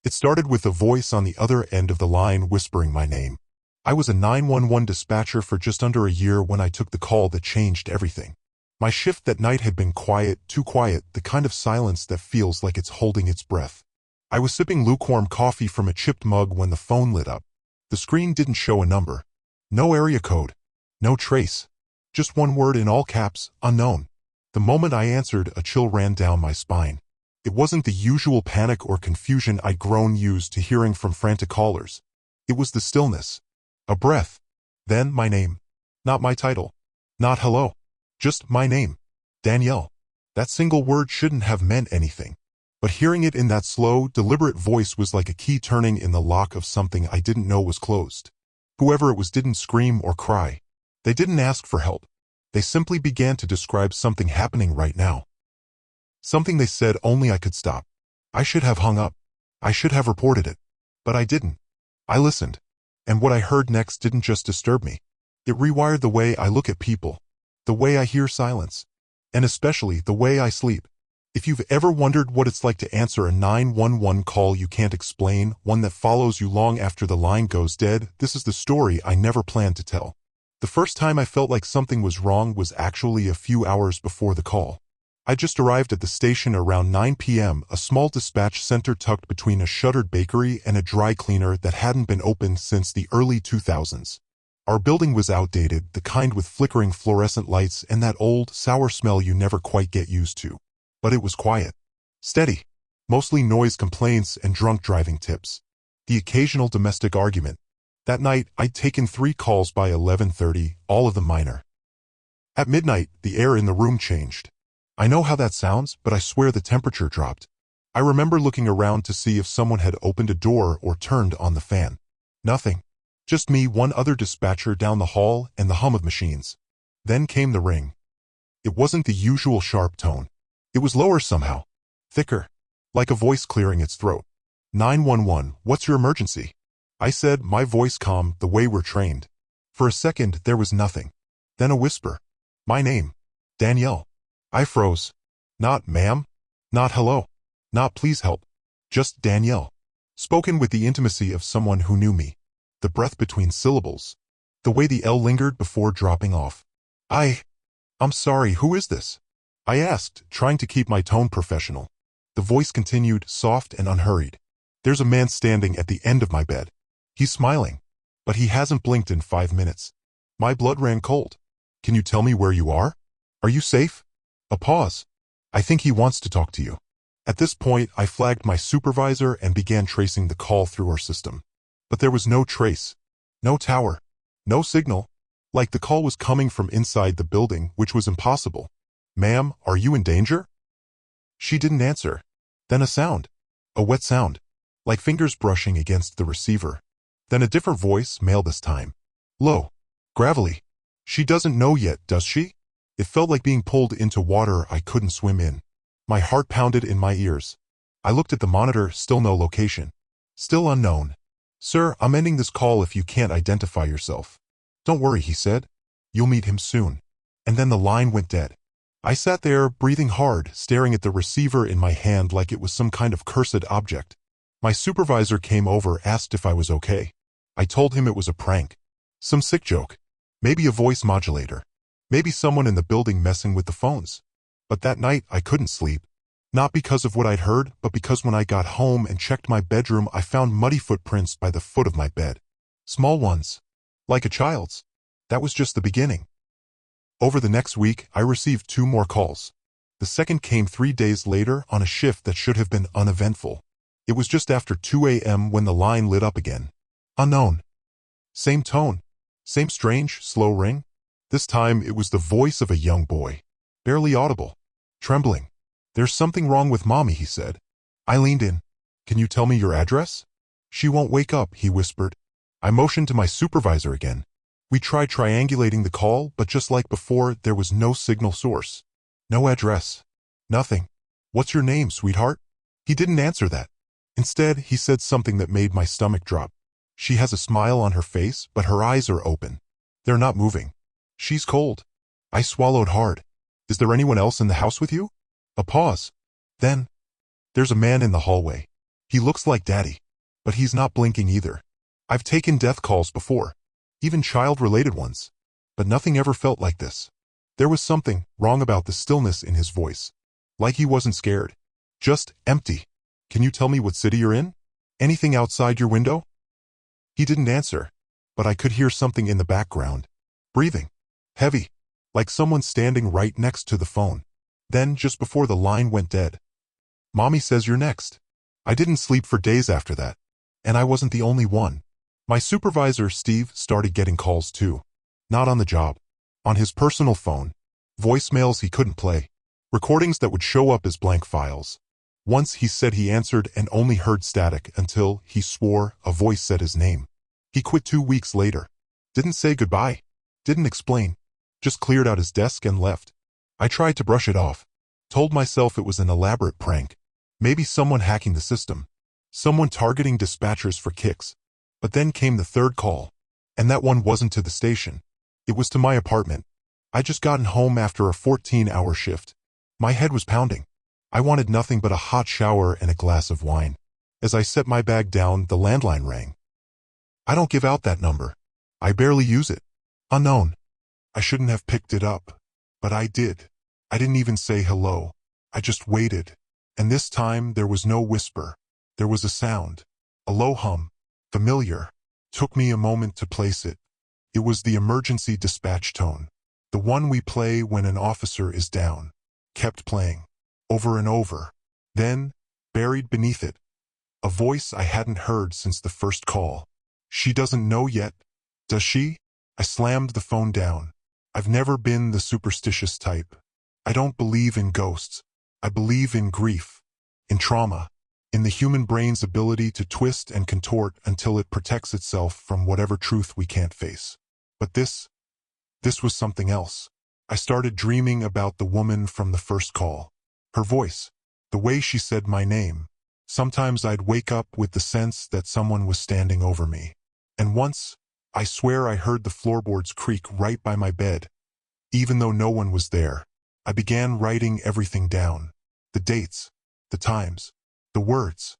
It started with a voice on the other end of the line whispering my name. I was a 911 dispatcher for just under a year when I took the call that changed everything. My shift that night had been quiet, too quiet, the kind of silence that feels like it's holding its breath. I was sipping lukewarm coffee from a chipped mug when the phone lit up. The screen didn't show a number. No area code. No trace. Just one word in all caps, unknown. The moment I answered, a chill ran down my spine. It wasn't the usual panic or confusion I'd grown used to hearing from frantic callers. It was the stillness. A breath. Then my name. Not my title. Not hello. Just my name. Danielle. That single word shouldn't have meant anything. But hearing it in that slow, deliberate voice was like a key turning in the lock of something I didn't know was closed. Whoever it was didn't scream or cry. They didn't ask for help. They simply began to describe something happening right now. Something they said only I could stop. I should have hung up. I should have reported it. But I didn't. I listened. And what I heard next didn't just disturb me. It rewired the way I look at people. The way I hear silence. And especially the way I sleep. If you've ever wondered what it's like to answer a 911 call you can't explain, one that follows you long after the line goes dead, this is the story I never planned to tell. The first time I felt like something was wrong was actually a few hours before the call. I just arrived at the station around 9 p.m., a small dispatch center tucked between a shuttered bakery and a dry cleaner that hadn't been opened since the early 2000s. Our building was outdated, the kind with flickering fluorescent lights and that old, sour smell you never quite get used to. But it was quiet. Steady. Mostly noise complaints and drunk driving tips. The occasional domestic argument. That night, I'd taken 3 calls by 11:30, all of them minor. At midnight, the air in the room changed. I know how that sounds, but I swear the temperature dropped. I remember looking around to see if someone had opened a door or turned on the fan. Nothing. Just me, one other dispatcher down the hall, and the hum of machines. Then came the ring. It wasn't the usual sharp tone. It was lower somehow. Thicker. Like a voice clearing its throat. 911, what's your emergency? I said, my voice calm, the way we're trained. For a second, there was nothing. Then a whisper. My name. Danielle. I froze. Not ma'am. Not hello. Not please help. Just Danielle. Spoken with the intimacy of someone who knew me. The breath between syllables. The way the L lingered before dropping off. I'm sorry, who is this? I asked, trying to keep my tone professional. The voice continued, soft and unhurried. There's a man standing at the end of my bed. He's smiling. But he hasn't blinked in 5 minutes. My blood ran cold. Can you tell me where you are? Are you safe? A pause. I think he wants to talk to you. At this point, I flagged my supervisor and began tracing the call through our system. But there was no trace. No tower. No signal. Like the call was coming from inside the building, which was impossible. Ma'am, are you in danger? She didn't answer. Then a sound. A wet sound. Like fingers brushing against the receiver. Then a different voice, male this time. Low. Gravelly. She doesn't know yet, does she? It felt like being pulled into water I couldn't swim in. My heart pounded in my ears. I looked at the monitor, still no location. Still unknown. Sir, I'm ending this call if you can't identify yourself. Don't worry, he said. You'll meet him soon. And then the line went dead. I sat there, breathing hard, staring at the receiver in my hand like it was some kind of cursed object. My supervisor came over, asked if I was okay. I told him it was a prank. Some sick joke. Maybe a voice modulator. Maybe someone in the building messing with the phones. But that night, I couldn't sleep. Not because of what I'd heard, but because when I got home and checked my bedroom, I found muddy footprints by the foot of my bed. Small ones. Like a child's. That was just the beginning. Over the next week, I received 2 more calls. The second came 3 days later on a shift that should have been uneventful. It was just after 2 a.m. when the line lit up again. Unknown. Same tone. Same strange, slow ring. This time, it was the voice of a young boy. Barely audible. Trembling. There's something wrong with Mommy, he said. I leaned in. Can you tell me your address? She won't wake up, he whispered. I motioned to my supervisor again. We tried triangulating the call, but just like before, there was no signal source. No address. Nothing. What's your name, sweetheart? He didn't answer that. Instead, he said something that made my stomach drop. She has a smile on her face, but her eyes are open. They're not moving. She's cold. I swallowed hard. Is there anyone else in the house with you? A pause. Then, there's a man in the hallway. He looks like Daddy, but he's not blinking either. I've taken death calls before, even child-related ones, but nothing ever felt like this. There was something wrong about the stillness in his voice, like he wasn't scared, just empty. Can you tell me what city you're in? Anything outside your window? He didn't answer, but I could hear something in the background. Breathing. Heavy. Like someone standing right next to the phone. Then, just before the line went dead, "Mommy says you're next." I didn't sleep for days after that. And I wasn't the only one. My supervisor, Steve, started getting calls too. Not on the job. On his personal phone. Voicemails he couldn't play. Recordings that would show up as blank files. Once he said he answered and only heard static until, he swore, a voice said his name. He quit 2 weeks later. Didn't say goodbye. Didn't explain. Just cleared out his desk and left. I tried to brush it off. Told myself it was an elaborate prank. Maybe someone hacking the system. Someone targeting dispatchers for kicks. But then came the third call. And that one wasn't to the station. It was to my apartment. I'd just gotten home after a 14-hour shift. My head was pounding. I wanted nothing but a hot shower and a glass of wine. As I set my bag down, the landline rang. I don't give out that number. I barely use it. Unknown. I shouldn't have picked it up. But I did. I didn't even say hello. I just waited. And this time there was no whisper. There was a sound. A low hum. Familiar. Took me a moment to place it. It was the emergency dispatch tone. The one we play when an officer is down. Kept playing. Over and over. Then, buried beneath it, a voice I hadn't heard since the first call. "She doesn't know yet, does she?" I slammed the phone down. I've never been the superstitious type. I don't believe in ghosts. I believe in grief, in trauma, in the human brain's ability to twist and contort until it protects itself from whatever truth we can't face. But this was something else. I started dreaming about the woman from the first call. Her voice, the way she said my name. Sometimes I'd wake up with the sense that someone was standing over me. And once, I swear I heard the floorboards creak right by my bed. Even though no one was there, I began writing everything down. The dates, the times, the words.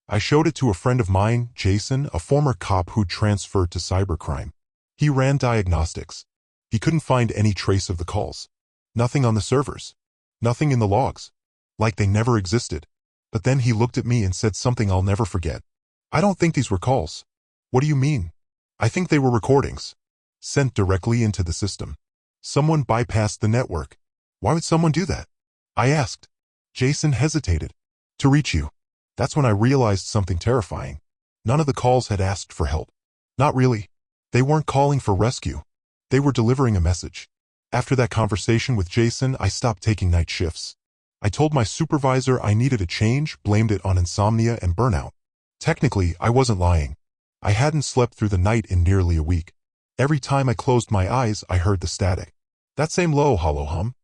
I showed it to a friend of mine, Jason, a former cop who transferred to cybercrime. He ran diagnostics. He couldn't find any trace of the calls. Nothing on the servers. Nothing in the logs. Like they never existed. But then he looked at me and said something I'll never forget. "I don't think these were calls." "What do you mean?" "I think they were recordings. Sent directly into the system. Someone bypassed the network." "Why would someone do that?" I asked. Jason hesitated. "To reach you." That's when I realized something terrifying. None of the calls had asked for help. Not really. They weren't calling for rescue. They were delivering a message. After that conversation with Jason, I stopped taking night shifts. I told my supervisor I needed a change, blamed it on insomnia and burnout. Technically, I wasn't lying. I hadn't slept through the night in nearly a week. Every time I closed my eyes, I heard the static. That same low, hollow hum.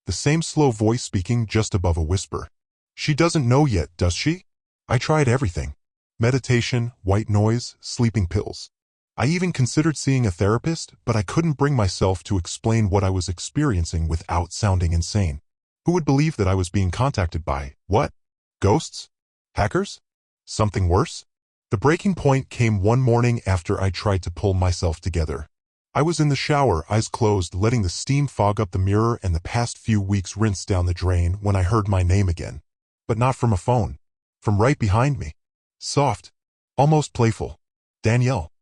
The same slow voice speaking just above a whisper. "She doesn't know yet, does she?" I tried everything. Meditation, white noise, sleeping pills. I even considered seeing a therapist, but I couldn't bring myself to explain what I was experiencing without sounding insane. Who would believe that I was being contacted by, what? Ghosts? Hackers? Something worse? The breaking point came one morning after I tried to pull myself together. I was in the shower, eyes closed, letting the steam fog up the mirror and the past few weeks rinse down the drain when I heard my name again. But not from a phone. From right behind me. Soft. Almost playful. "Danielle."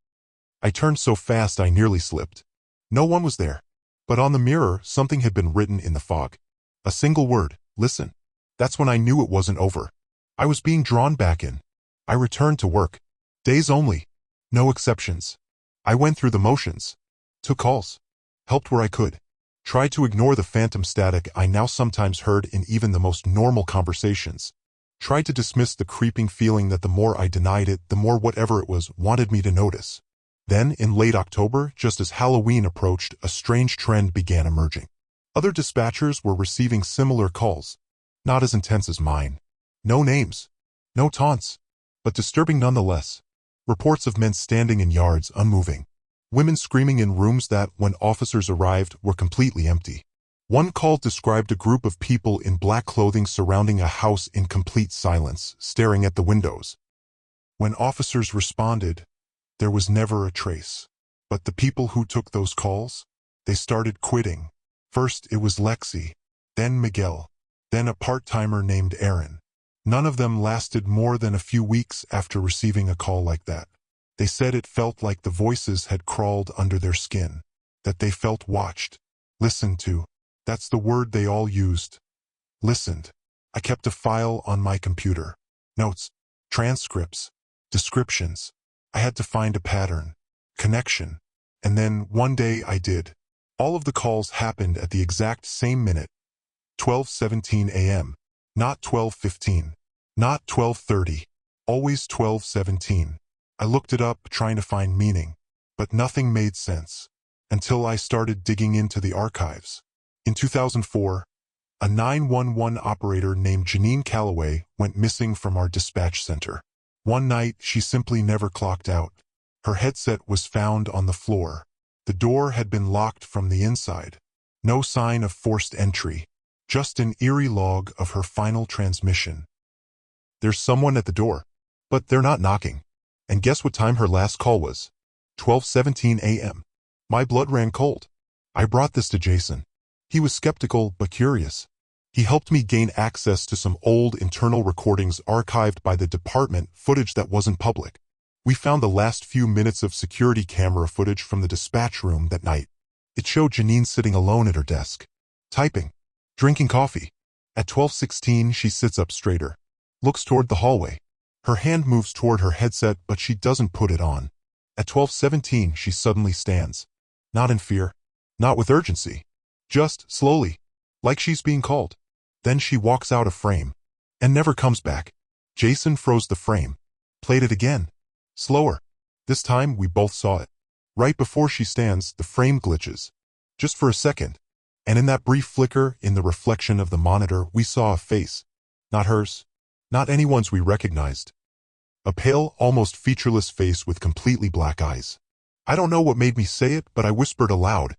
I turned so fast I nearly slipped. No one was there. But on the mirror, something had been written in the fog. A single word, "Listen." That's when I knew it wasn't over. I was being drawn back in. I returned to work. Days only. No exceptions. I went through the motions. Took calls. Helped where I could. Tried to ignore the phantom static I now sometimes heard in even the most normal conversations. Tried to dismiss the creeping feeling that the more I denied it, the more whatever it was wanted me to notice. Then, in late October, just as Halloween approached, a strange trend began emerging. Other dispatchers were receiving similar calls. Not as intense as mine. No names. No taunts. But disturbing nonetheless. Reports of men standing in yards, unmoving. Women screaming in rooms that, when officers arrived, were completely empty. One call described a group of people in black clothing surrounding a house in complete silence, staring at the windows. When officers responded, there was never a trace. But the people who took those calls, they started quitting. First it was Lexi, then Miguel, then a part-timer named Aaron. None of them lasted more than a few weeks after receiving a call like that. They said it felt like the voices had crawled under their skin, that they felt watched, listened to. That's the word they all used. Listened. I kept a file on my computer. Notes, transcripts, descriptions. I had to find a pattern, connection. And then one day I did. All of the calls happened at the exact same minute. 12:17 a.m. Not 12:15. Not 12:30. Always 12:17. I looked it up trying to find meaning, but nothing made sense. Until I started digging into the archives. In 2004, a 911 operator named Janine Calloway went missing from our dispatch center. One night, she simply never clocked out. Her headset was found on the floor. The door had been locked from the inside. No sign of forced entry, just an eerie log of her final transmission. There's someone at the door, but they're not knocking. And guess what time her last call was? 12:17 a.m. My blood ran cold. I brought this to Jason. He was skeptical but curious. He helped me gain access to some old internal recordings archived by the department, footage that wasn't public. We found the last few minutes of security camera footage from the dispatch room that night. It showed Janine sitting alone at her desk, typing, drinking coffee. At 12:16, she sits up straighter, looks toward the hallway. Her hand moves toward her headset, but she doesn't put it on. At 12:17, she suddenly stands. Not in fear, not with urgency. Just slowly, like she's being called. Then she walks out of frame and never comes back. Jason froze the frame, played it again, slower. This time we both saw it. Right before she stands, the frame glitches, just for a second. And in that brief flicker, in the reflection of the monitor, we saw a face. Not hers, not anyone's we recognized. A pale, almost featureless face with completely black eyes. I don't know what made me say it, but I whispered aloud.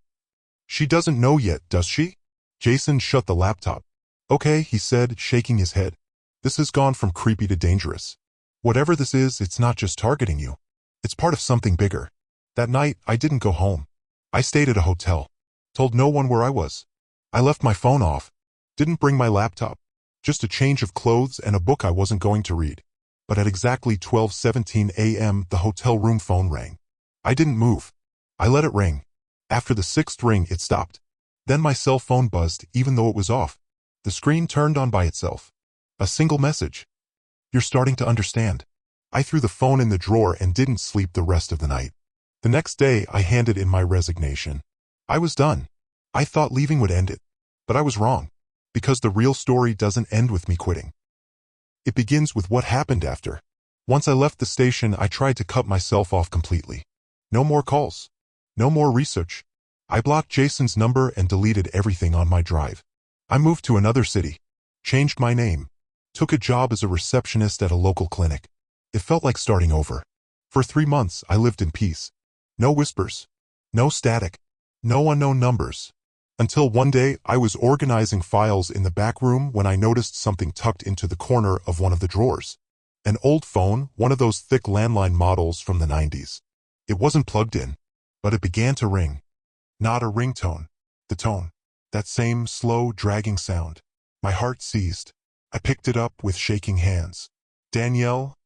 She doesn't know yet, does she? Jason shut the laptop. Okay, he said, shaking his head. This has gone from creepy to dangerous. Whatever this is, it's not just targeting you. It's part of something bigger. That night, I didn't go home. I stayed at a hotel. Told no one where I was. I left my phone off. Didn't bring my laptop. Just a change of clothes and a book I wasn't going to read. But at exactly 12:17 a.m., the hotel room phone rang. I didn't move. I let it ring. After the sixth ring, it stopped. Then my cell phone buzzed, even though it was off. The screen turned on by itself. A single message. You're starting to understand. I threw the phone in the drawer and didn't sleep the rest of the night. The next day, I handed in my resignation. I was done. I thought leaving would end it. But I was wrong. Because the real story doesn't end with me quitting. It begins with what happened after. Once I left the station, I tried to cut myself off completely. No more calls. No more research. I blocked Jason's number and deleted everything on my drive. I moved to another city. Changed my name. Took a job as a receptionist at a local clinic. It felt like starting over. For 3 months, I lived in peace. No whispers. No static. No unknown numbers. Until one day, I was organizing files in the back room when I noticed something tucked into the corner of one of the drawers. An old phone, one of those thick landline models from the 90s. It wasn't plugged in, but it began to ring. Not a ringtone. The tone. That same slow, dragging sound. My heart seized. I picked it up with shaking hands. Danielle,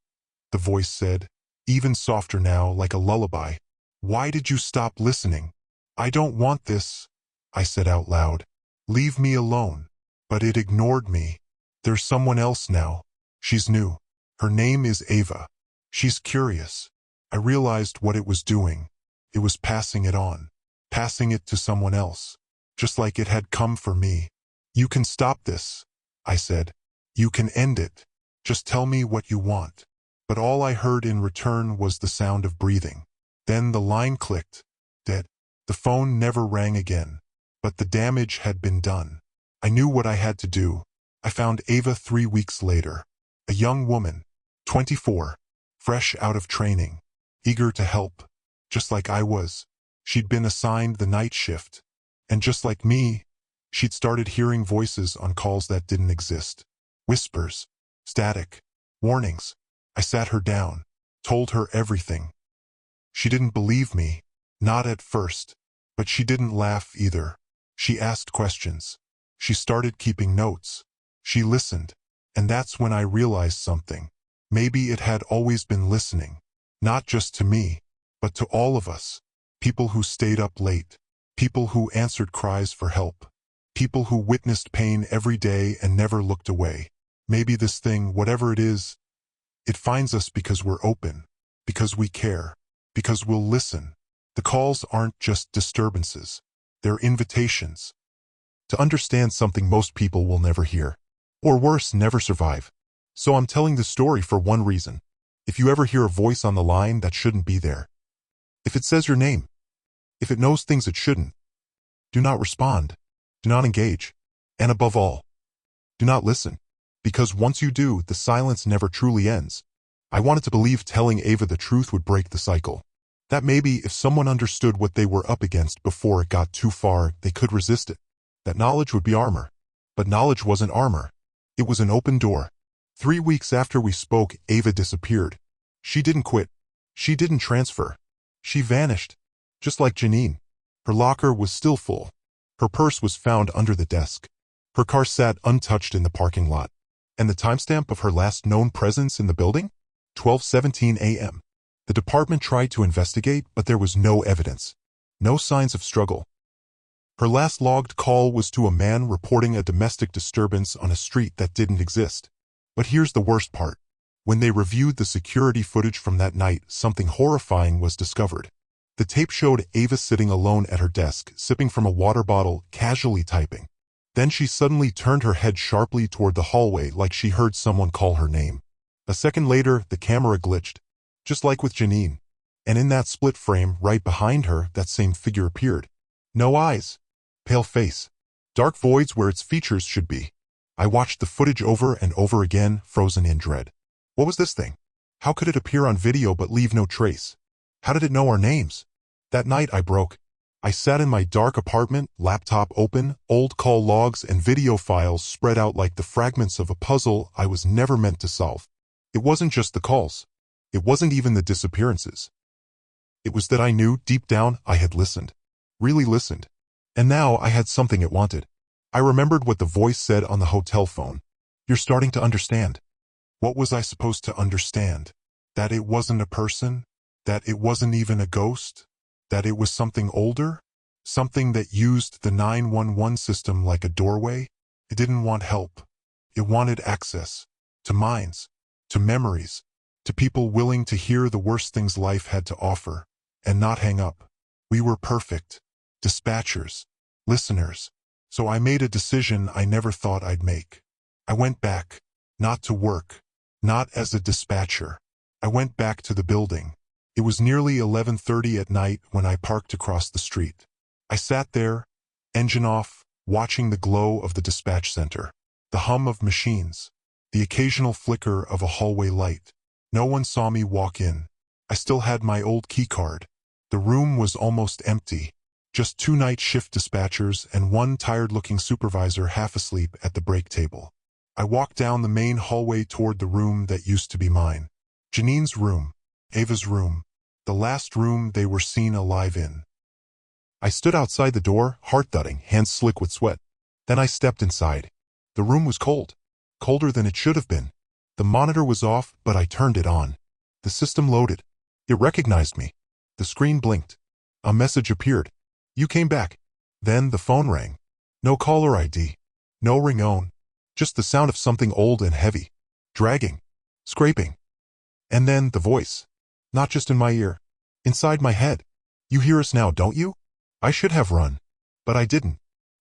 the voice said, even softer now, like a lullaby. Why did you stop listening? I don't want this, I said out loud. Leave me alone. But it ignored me. There's someone else now. She's new. Her name is Ava. She's curious. I realized what it was doing. It was passing it on. Passing it to someone else. Just like it had come for me. You can stop this, I said. You can end it. Just tell me what you want. But all I heard in return was the sound of breathing. Then the line clicked. Dead. The phone never rang again. But the damage had been done. I knew what I had to do. I found Ava 3 weeks later. A young woman, 24, fresh out of training, eager to help, just like I was. She'd been assigned the night shift. And just like me, She'd started hearing voices on calls that didn't exist. Whispers. Static. Warnings. I sat her down. Told her everything. She didn't believe me. Not at first. But she didn't laugh either. She asked questions. She started keeping notes. She listened. And that's when I realized something. Maybe it had always been listening. Not just to me, but to all of us. People who stayed up late. People who answered cries for help. People who witnessed pain every day and never looked away. Maybe this thing, whatever it is, it finds us because we're open, because we care, because we'll listen. The calls aren't just disturbances. They're invitations to understand something most people will never hear. Or worse, never survive. So I'm telling this story for one reason. If you ever hear a voice on the line that shouldn't be there, if it says your name, if it knows things it shouldn't, do not respond. Do not engage. And above all, do not listen. Because once you do, the silence never truly ends. I wanted to believe telling Ava the truth would break the cycle. That maybe if someone understood what they were up against before it got too far, they could resist it. That knowledge would be armor. But knowledge wasn't armor. It was an open door. 3 weeks after we spoke, Ava disappeared. She didn't quit. She didn't transfer. She vanished. Just like Janine. Her locker was still full. Her purse was found under the desk. Her car sat untouched in the parking lot. And the timestamp of her last known presence in the building? 12:17 a.m. The department tried to investigate, but there was no evidence. No signs of struggle. Her last logged call was to a man reporting a domestic disturbance on a street that didn't exist. But here's the worst part. When they reviewed the security footage from that night, something horrifying was discovered. The tape showed Ava sitting alone at her desk, sipping from a water bottle, casually typing. Then she suddenly turned her head sharply toward the hallway like she heard someone call her name. A second later, the camera glitched. Just like with Janine. And in that split frame, right behind her, that same figure appeared. No eyes. Pale face. Dark voids where its features should be. I watched the footage over and over again, frozen in dread. What was this thing? How could it appear on video but leave no trace? How did it know our names? That night I broke. I sat in my dark apartment, laptop open, old call logs and video files spread out like the fragments of a puzzle I was never meant to solve. It wasn't just the calls. It wasn't even the disappearances. It was that I knew, deep down, I had listened. Really listened. And now I had something it wanted. I remembered what the voice said on the hotel phone. You're starting to understand. What was I supposed to understand? That it wasn't a person? That it wasn't even a ghost? That it was something older? Something that used the 911 system like a doorway? It didn't want help. It wanted access. To minds. To memories. To people willing to hear the worst things life had to offer. And not hang up. We were perfect. Dispatchers. Listeners. So I made a decision I never thought I'd make. I went back. Not to work. Not as a dispatcher. I went back to the building. It was nearly 11:30 at night when I parked across the street. I sat there, engine off, watching the glow of the dispatch center, the hum of machines, the occasional flicker of a hallway light. No one saw me walk in. I still had my old key card. The room was almost empty. Just 2 night shift dispatchers and one tired-looking supervisor half asleep at the break table. I walked down the main hallway toward the room that used to be mine. Janine's room. Ava's room. The last room they were seen alive in. I stood outside the door, heart thudding, hands slick with sweat. Then I stepped inside. The room was cold. Colder than it should have been. The monitor was off, but I turned it on. The system loaded. It recognized me. The screen blinked. A message appeared. You came back. Then the phone rang. No caller ID. No ringtone. Just the sound of something old and heavy. Dragging. Scraping. And then the voice. Not just in my ear. Inside my head. You hear us now, don't you? I should have run. But I didn't.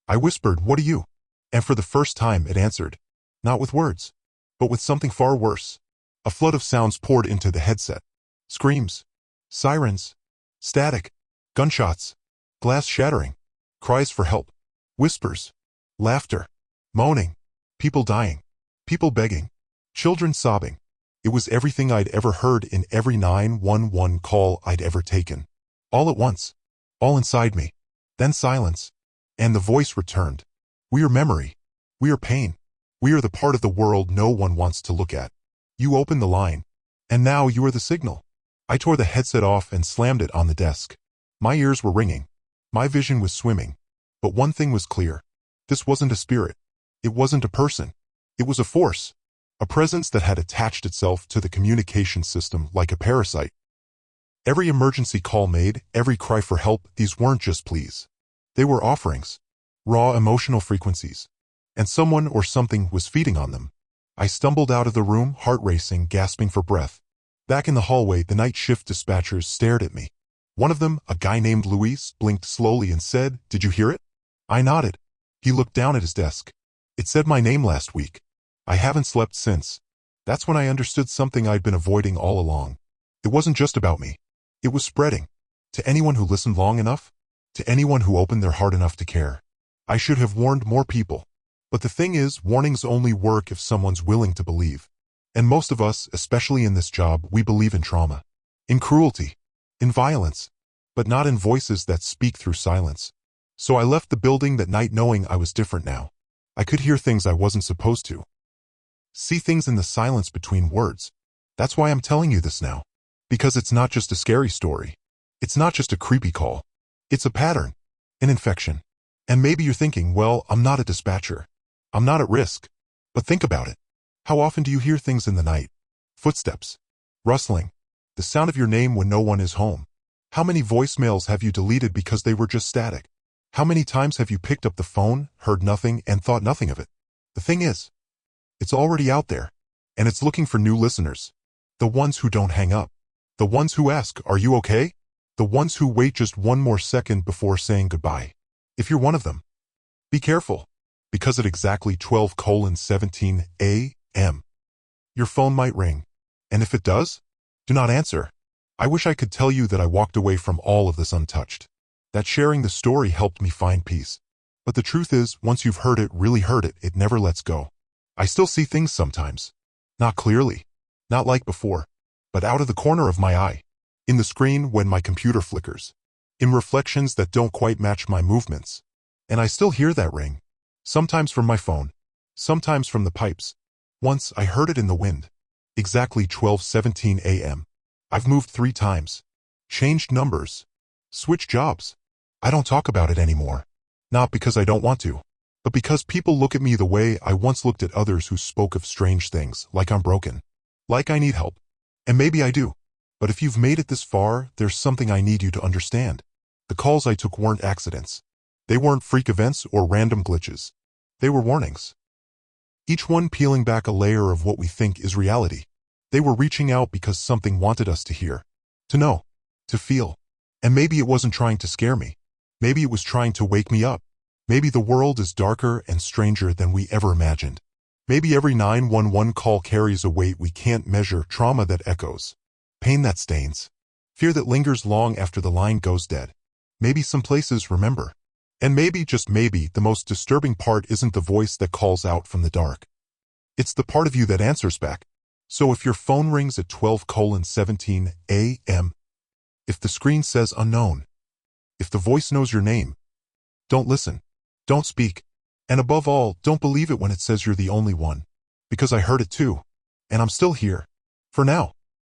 I whispered, what are you? And for the first time it answered. Not with words. But with something far worse. A flood of sounds poured into the headset. Screams. Sirens. Static. Gunshots. Glass shattering. Cries for help. Whispers. Laughter. Moaning. People dying. People begging. Children sobbing. It was everything I'd ever heard in every 911 call I'd ever taken. All at once. All inside me. Then silence. And the voice returned. We are memory. We are pain. We are the part of the world no one wants to look at. You opened the line. And now you are the signal. I tore the headset off and slammed it on the desk. My ears were ringing. My vision was swimming. But one thing was clear. This wasn't a spirit. It wasn't a person. It was a force. A presence that had attached itself to the communication system like a parasite. Every emergency call made, every cry for help, these weren't just pleas. They were offerings. Raw emotional frequencies. And someone or something was feeding on them. I stumbled out of the room, heart racing, gasping for breath. Back in the hallway, the night shift dispatchers stared at me. One of them, a guy named Luis, blinked slowly and said, "Did you hear it?" I nodded. He looked down at his desk. It said my name last week. I haven't slept since. That's when I understood something I'd been avoiding all along. It wasn't just about me. It was spreading. To anyone who listened long enough. To anyone who opened their heart enough to care. I should have warned more people. But the thing is, warnings only work if someone's willing to believe. And most of us, especially in this job, we believe in trauma. In cruelty. In violence. But not in voices that speak through silence. So I left the building that night knowing I was different now. I could hear things I wasn't supposed to. See things in the silence between words. That's why I'm telling you this now. Because it's not just a scary story. It's not just a creepy call. It's a pattern. An infection. And maybe you're thinking, well, I'm not a dispatcher. I'm not at risk. But think about it. How often do you hear things in the night? Footsteps. Rustling. The sound of your name when no one is home. How many voicemails have you deleted because they were just static? How many times have you picked up the phone, heard nothing, and thought nothing of it? The thing is, it's already out there. And it's looking for new listeners. The ones who don't hang up. The ones who ask, "Are you okay?" The ones who wait just one more second before saying goodbye. If you're one of them, be careful. Because at exactly 12:17 a.m., your phone might ring. And if it does, do not answer. I wish I could tell you that I walked away from all of this untouched. That sharing the story helped me find peace. But the truth is, once you've heard it, really heard it, it never lets go. I still see things sometimes. Not clearly. Not like before. But out of the corner of my eye. In the screen when my computer flickers. In reflections that don't quite match my movements. And I still hear that ring. Sometimes from my phone. Sometimes from the pipes. Once I heard it in the wind. Exactly 12:17 a.m. I've moved 3 times. Changed numbers. Switched jobs. I don't talk about it anymore. Not because I don't want to. But because people look at me the way I once looked at others who spoke of strange things, like I'm broken. Like I need help. And maybe I do. But if you've made it this far, there's something I need you to understand. The calls I took weren't accidents. They weren't freak events or random glitches. They were warnings. Each one peeling back a layer of what we think is reality. They were reaching out because something wanted us to hear. To know. To feel. And maybe it wasn't trying to scare me. Maybe it was trying to wake me up. Maybe the world is darker and stranger than we ever imagined. Maybe every 911 call carries a weight we can't measure, trauma that echoes. Pain that stains. Fear that lingers long after the line goes dead. Maybe some places remember. And maybe, just maybe, the most disturbing part isn't the voice that calls out from the dark. It's the part of you that answers back. So if your phone rings at 12:17 a.m., if the screen says unknown, if the voice knows your name, don't listen. Don't speak. And above all, don't believe it when it says you're the only one. Because I heard it too. And I'm still here. For now.